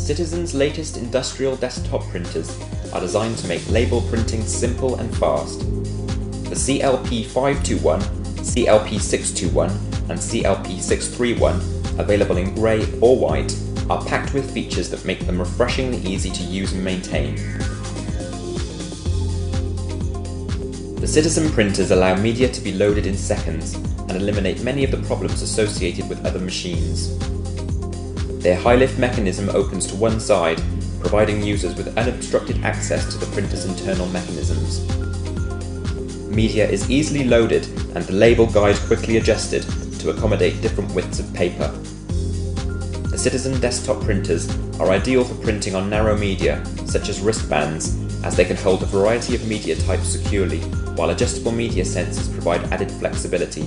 Citizen's latest industrial desktop printers are designed to make label printing simple and fast. The CLP521, CLP621 and CLP631, available in grey or white, are packed with features that make them refreshingly easy to use and maintain. The Citizen printers allow media to be loaded in seconds and eliminate many of the problems associated with other machines. Their high lift mechanism opens to one side, providing users with unobstructed access to the printer's internal mechanisms. Media is easily loaded and the label guide quickly adjusted to accommodate different widths of paper. The Citizen desktop printers are ideal for printing on narrow media, such as wristbands, as they can hold a variety of media types securely, while adjustable media sensors provide added flexibility.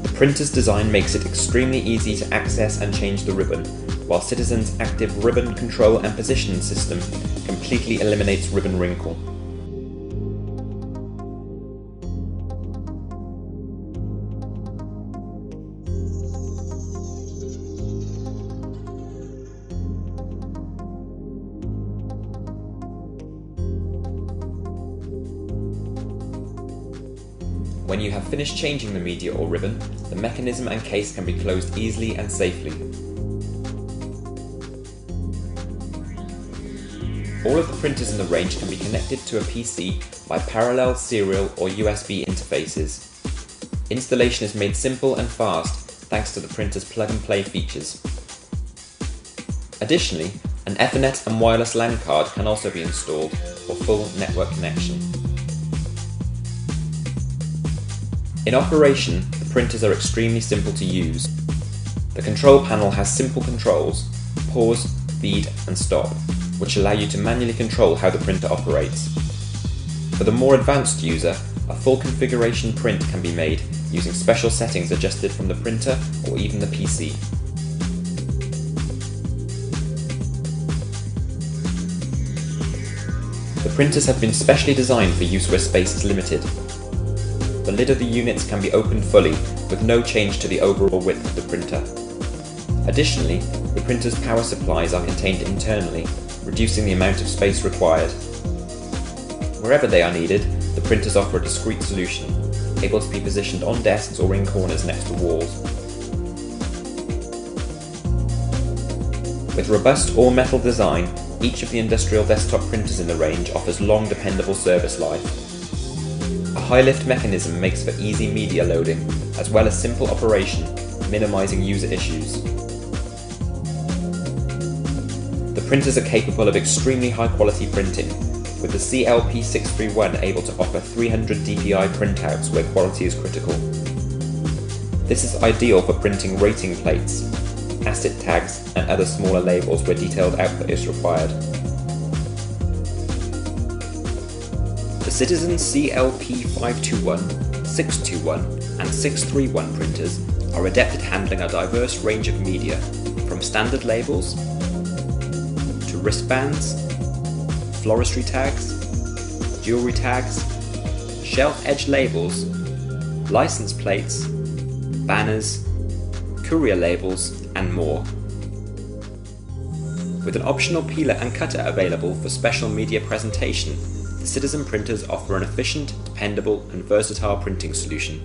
The printer's design makes it extremely easy to access and change the ribbon, while Citizen's active ribbon control and position system completely eliminates ribbon wrinkle. When you have finished changing the media or ribbon, the mechanism and case can be closed easily and safely. All of the printers in the range can be connected to a PC by parallel, serial or USB interfaces. Installation is made simple and fast thanks to the printer's plug-and-play features. Additionally, an Ethernet and wireless LAN card can also be installed for full network connection. In operation, the printers are extremely simple to use. The control panel has simple controls: pause, feed and stop, which allow you to manually control how the printer operates. For the more advanced user, a full configuration print can be made using special settings adjusted from the printer or even the PC. The printers have been specially designed for use where space is limited. The lid of the units can be opened fully, with no change to the overall width of the printer. Additionally, the printer's power supplies are contained internally, reducing the amount of space required. Wherever they are needed, the printers offer a discrete solution, able to be positioned on desks or in corners next to walls. With robust all-metal design, each of the industrial desktop printers in the range offers long, dependable service life. A high-lift mechanism makes for easy media loading, as well as simple operation, minimizing user issues. The printers are capable of extremely high-quality printing, with the CLP631 able to offer 300 dpi printouts where quality is critical. This is ideal for printing rating plates, asset tags, and other smaller labels where detailed output is required. The Citizen CLP521, 621 and 631 printers are adept at handling a diverse range of media, from standard labels to wristbands, floristry tags, jewelry tags, shelf edge labels, license plates, banners, courier labels and more. With an optional peeler and cutter available for special media presentation, the Citizen printers offer an efficient, dependable and versatile printing solution.